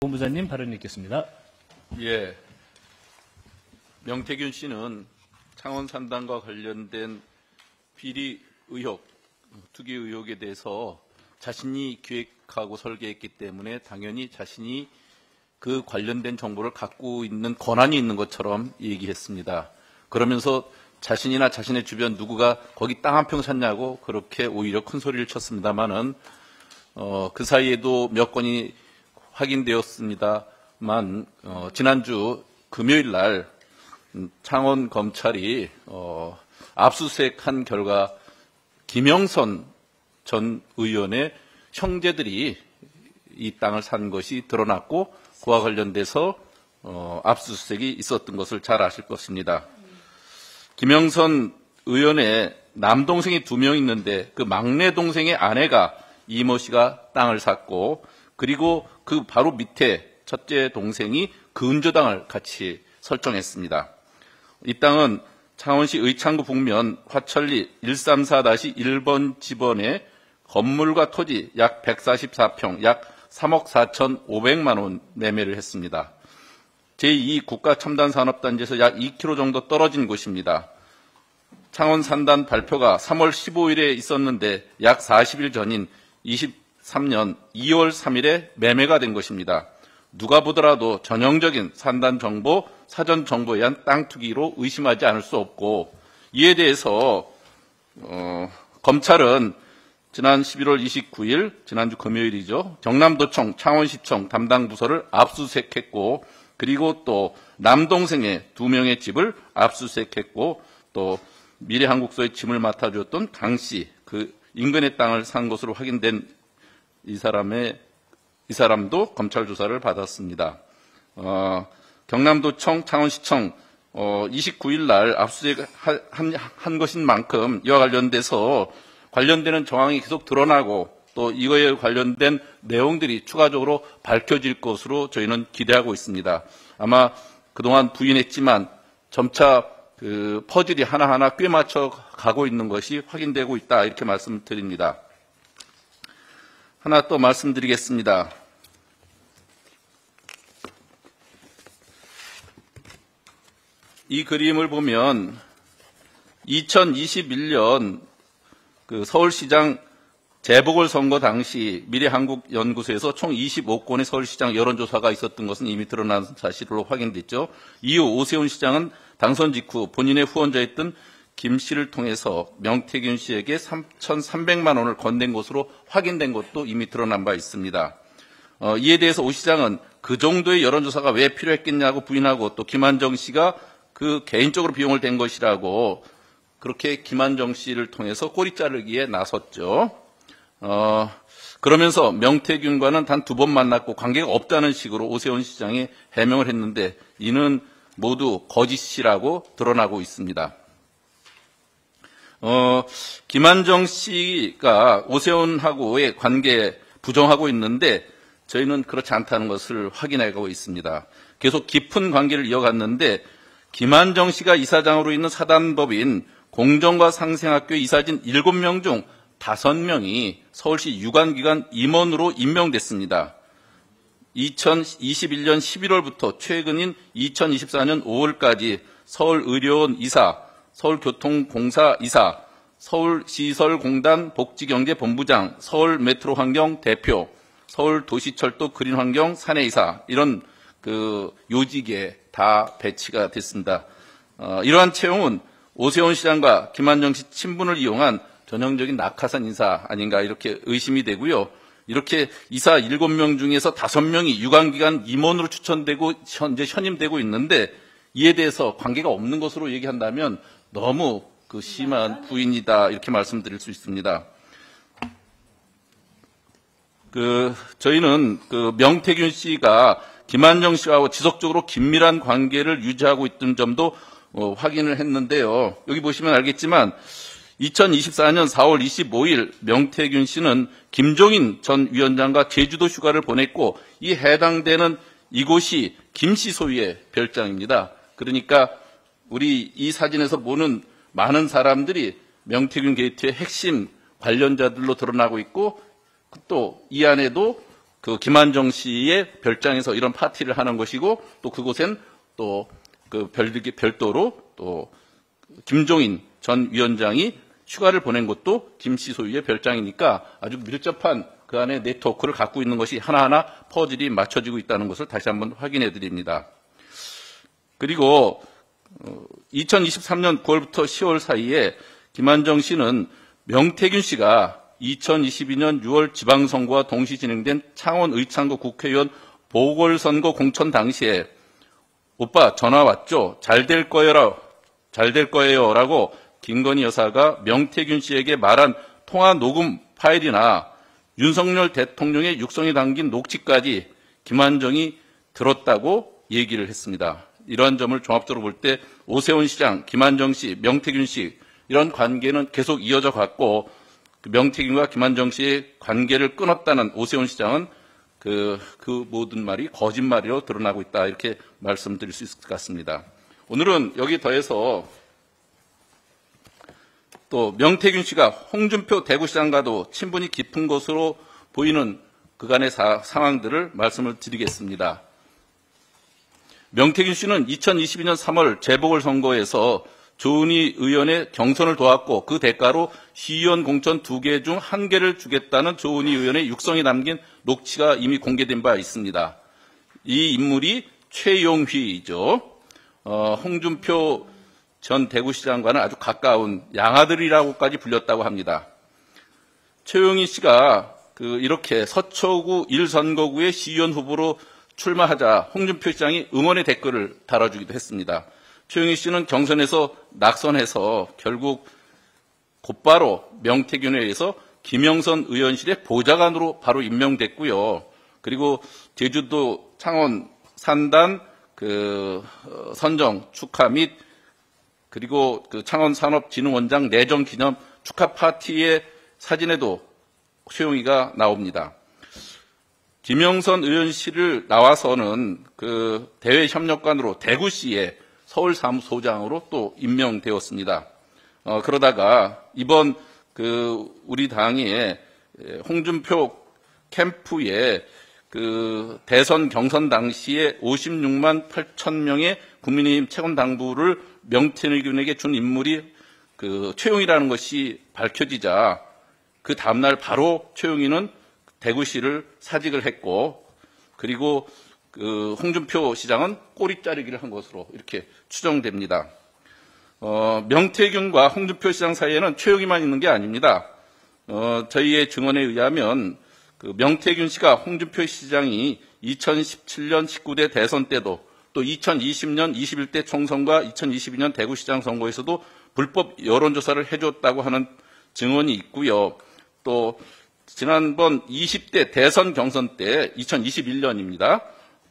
본부장님 발언 읽겠습니다. 예. 명태균 씨는 창원 산단과 관련된 비리 의혹, 투기 의혹에 대해서 자신이 기획하고 설계했기 때문에 당연히 자신이 그 관련된 정보를 갖고 있는 권한이 있는 것처럼 얘기했습니다. 그러면서 자신이나 자신의 주변 누구가 거기 땅 한 평 샀냐고 그렇게 오히려 큰 소리를 쳤습니다만은 그 사이에도 몇 건이 확인되었습니다만 지난주 금요일 날 창원 검찰이 압수수색한 결과 김영선 전 의원의 형제들이 이 땅을 산 것이 드러났고 그와 관련돼서 압수수색이 있었던 것을 잘 아실 것입니다. 김영선 의원의 남동생이 2명 있는데 그 막내 동생의 아내가 이모 씨가 땅을 샀고 그리고 그 바로 밑에 첫째 동생이 근저당을 같이 설정했습니다. 이 땅은 창원시 의창구 북면 화천리 134-1번 지번의 건물과 토지 약 144평, 약 3억 4,500만 원 매매를 했습니다. 제2국가첨단산업단지에서 약 2km 정도 떨어진 곳입니다. 창원 산단 발표가 3월 15일에 있었는데 약 40일 전인 23년 2월 3일에 매매가 된 것입니다. 누가 보더라도 전형적인 산단 정보, 사전 정보에 의한 땅 투기로 의심하지 않을 수 없고 이에 대해서 검찰은 지난 11월 29일, 지난주 금요일이죠. 경남도청, 창원시청 담당 부서를 압수수색했고 그리고 또 남동생의 2명의 집을 압수수색했고 또 미래한국소의 짐을 맡아주었던 강 씨, 그 인근의 땅을 산 것으로 확인된 이 사람도 검찰 조사를 받았습니다. 경남도청, 창원시청 29일 날 압수수색한 것인 만큼 이와 관련돼서 관련되는 정황이 계속 드러나고 또 이거에 관련된 내용들이 추가적으로 밝혀질 것으로 저희는 기대하고 있습니다. 아마 그동안 부인했지만 점차 그 퍼즐이 하나하나 꽤 맞춰 가고 있는 것이 확인되고 있다 이렇게 말씀드립니다. 하나 또 말씀드리겠습니다. 이 그림을 보면 2021년 그 서울시장 재보궐선거 당시 미래한국연구소에서 총 25건의 서울시장 여론조사가 있었던 것은 이미 드러난 사실로 확인됐죠. 이후 오세훈 시장은 당선 직후 본인의 후원자였던 김 씨를 통해서 명태균 씨에게 3,300만 원을 건넨 것으로 확인된 것도 이미 드러난 바 있습니다. 이에 대해서 오 시장은 그 정도의 여론조사가 왜 필요했겠냐고 부인하고 또 김한정 씨가 그 개인적으로 비용을 댄 것이라고 그렇게 김한정 씨를 통해서 꼬리 자르기에 나섰죠. 그러면서 명태균과는 단 2번 만났고 관계가 없다는 식으로 오세훈 시장이 해명을 했는데 이는 모두 거짓이라고 드러나고 있습니다. 김한정 씨가 오세훈하고의 관계 부정하고 있는데 저희는 그렇지 않다는 것을 확인하고 있습니다. 계속 깊은 관계를 이어갔는데 김한정 씨가 이사장으로 있는 사단법인 공정과 상생학교 이사진 7명 중 5명이 서울시 유관기관 임원으로 임명됐습니다. 2021년 11월부터 최근인 2024년 5월까지 서울의료원 이사, 서울교통공사 이사, 서울시설공단 복지경제본부장, 서울메트로환경 대표, 서울도시철도 그린환경 사내이사 이런 그 요직에 다 배치가 됐습니다. 이러한 채용은 오세훈 시장과 김한정 씨 친분을 이용한 전형적인 낙하산 인사 아닌가 이렇게 의심이 되고요. 이렇게 이사 7명 중에서 5명이 유관기관 임원으로 추천되고 현재 현임되고 있는데 이에 대해서 관계가 없는 것으로 얘기한다면 너무 그 심한 부인이다 이렇게 말씀드릴 수 있습니다. 저희는 그 명태균 씨가 김한정 씨하고 지속적으로 긴밀한 관계를 유지하고 있던 점도 확인을 했는데요. 여기 보시면 알겠지만 2024년 4월 25일 명태균 씨는 김종인 전 위원장과 제주도 휴가를 보냈고 이 해당되는 이곳이 김 씨 소유의 별장입니다. 그러니까 우리 이 사진에서 보는 많은 사람들이 명태균 게이트의 핵심 관련자들로 드러나고 있고 또 이 안에도 그 김한정 씨의 별장에서 이런 파티를 하는 것이고, 또 그곳엔 또 그 별도로 또 김종인 전 위원장이 휴가를 보낸 것도 김 씨 소유의 별장이니까 아주 밀접한 그 안에 네트워크를 갖고 있는 것이 하나하나 퍼즐이 맞춰지고 있다는 것을 다시 한번 확인해 드립니다. 그리고 2023년 9월부터 10월 사이에 김한정 씨는 명태균 씨가 2022년 6월 지방선거와 동시 진행된 창원 의창구 국회의원 보궐선거 공천 당시에 오빠 전화 왔죠? 잘 될 거예요 라고 김건희 여사가 명태균 씨에게 말한 통화 녹음 파일이나 윤석열 대통령의 육성이 담긴 녹취까지 김한정이 들었다고 얘기를 했습니다. 이러한 점을 종합적으로 볼 때 오세훈 시장, 김한정 씨, 명태균 씨 이런 관계는 계속 이어져 갔고, 명태균과 김한정 씨의 관계를 끊었다는 오세훈 시장은 그 모든 말이 거짓말이로 드러나고 있다, 이렇게 말씀드릴 수 있을 것 같습니다. 오늘은 여기 더해서 또 명태균 씨가 홍준표 대구시장과도 친분이 깊은 것으로 보이는 그간의 상황들을 말씀을 드리겠습니다. 명태균 씨는 2022년 3월 재보궐선거에서 조은희 의원의 경선을 도왔고, 그 대가로 시의원 공천 2개 중 1개를 주겠다는 조은희 의원의 육성이 담긴 녹취가 이미 공개된 바 있습니다. 이 인물이 최용휘이죠. 홍준표 전 대구시장과는 아주 가까운 양아들이라고까지 불렸다고 합니다. 최용희 씨가 이렇게 서초구 1선거구의 시의원 후보로 출마하자 홍준표 시장이 응원의 댓글을 달아주기도 했습니다. 최용희 씨는 경선에서 낙선해서 결국 곧바로 명태균에 의해서 김영선 의원실의 보좌관으로 바로 임명됐고요. 그리고 제주도 창원 산단 선정 축하 및 그리고 창원 산업진흥원장 내정 기념 축하 파티의 사진에도 최용희가 나옵니다. 김영선 의원실을 나와서는 대외 협력관으로 대구시의 서울사무소장으로 또 임명되었습니다. 그러다가 이번 우리 당의 홍준표 캠프에 대선 경선 당시에 56만 8천 명의 국민의힘 채권 당부를 명태균에게 준 인물이 최용희라는 것이 밝혀지자 그 다음날 바로 최용희는 대구시를 사직을 했고, 그리고 홍준표 시장은 꼬리 자르기를 한 것으로 이렇게 추정됩니다. 명태균과 홍준표 시장 사이에는 최용희만 있는 게 아닙니다. 저희의 증언에 의하면 명태균 씨가 홍준표 시장이 2017년 19대 대선 때도, 또 2020년 21대 총선과 2022년 대구시장 선거에서도 불법 여론조사를 해줬다고 하는 증언이 있고요. 또 지난번 20대 대선 경선 때 2021년입니다.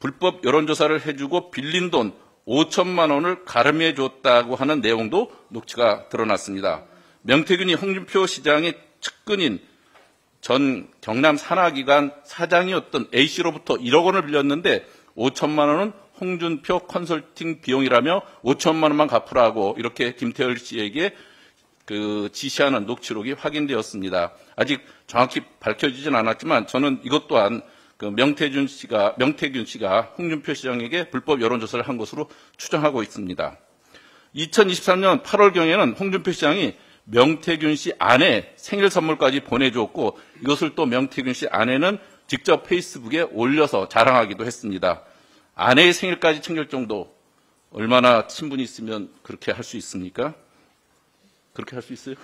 불법 여론조사를 해주고 빌린 돈 5천만 원을 가름해 줬다고 하는 내용도 녹취가 드러났습니다. 명태균이 홍준표 시장의 측근인 전 경남 산하기관 사장이었던 A씨로부터 1억 원을 빌렸는데 5천만 원은 홍준표 컨설팅 비용이라며 5천만 원만 갚으라고 이렇게 김태열 씨에게 지시하는 녹취록이 확인되었습니다. 아직 정확히 밝혀지진 않았지만 저는 이것 또한 명태균 씨가 홍준표 시장에게 불법 여론조사를 한 것으로 추정하고 있습니다. 2023년 8월경에는 홍준표 시장이 명태균 씨 아내 생일 선물까지 보내주었고, 이것을 또 명태균 씨 아내는 직접 페이스북에 올려서 자랑하기도 했습니다. 아내의 생일까지 챙길 정도, 얼마나 친분이 있으면 그렇게 할 수 있습니까? 그렇게 할 수 있어요?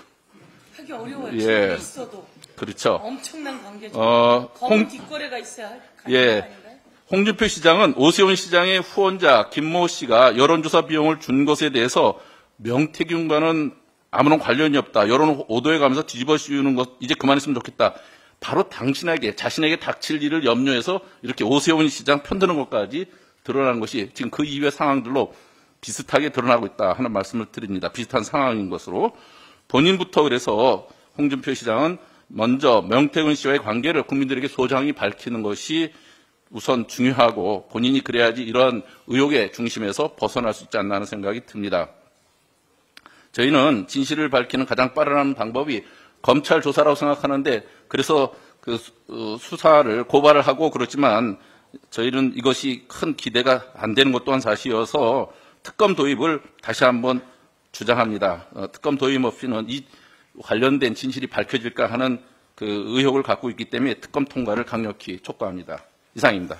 하기 어려워요. 예. 친분이 있어도. 그렇죠. 엄청난 관계죠. 검은 뒷거래가 있어야 할 관계 아닌가요? 홍준표 시장은 오세훈 시장의 후원자 김모 씨가 여론조사 비용을 준 것에 대해서 명태균과는 아무런 관련이 없다, 여론 오도해 가면서 뒤집어 씌우는 것 이제 그만했으면 좋겠다, 바로 자신에게 닥칠 일을 염려해서 이렇게 오세훈 시장 편드는 것까지 드러난 것이 지금 그 이후의 상황들로 비슷하게 드러나고 있다 하는 말씀을 드립니다. 비슷한 상황인 것으로. 본인부터 그래서 홍준표 시장은 먼저 명태균 씨와의 관계를 국민들에게 소장히 밝히는 것이 우선 중요하고, 본인이 그래야지 이러한 의혹의 중심에서 벗어날 수 있지 않나 하는 생각이 듭니다. 저희는 진실을 밝히는 가장 빠른 방법이 검찰 조사라고 생각하는데, 그래서 수사를 고발을 하고 그렇지만 저희는 이것이 큰 기대가 안 되는 것 또한 사실이어서 특검 도입을 다시 한번 주장합니다. 특검 도입 없이는 이 관련된 진실이 밝혀질까 하는 그 의혹을 갖고 있기 때문에 특검 통과를 강력히 촉구합니다. 이상입니다.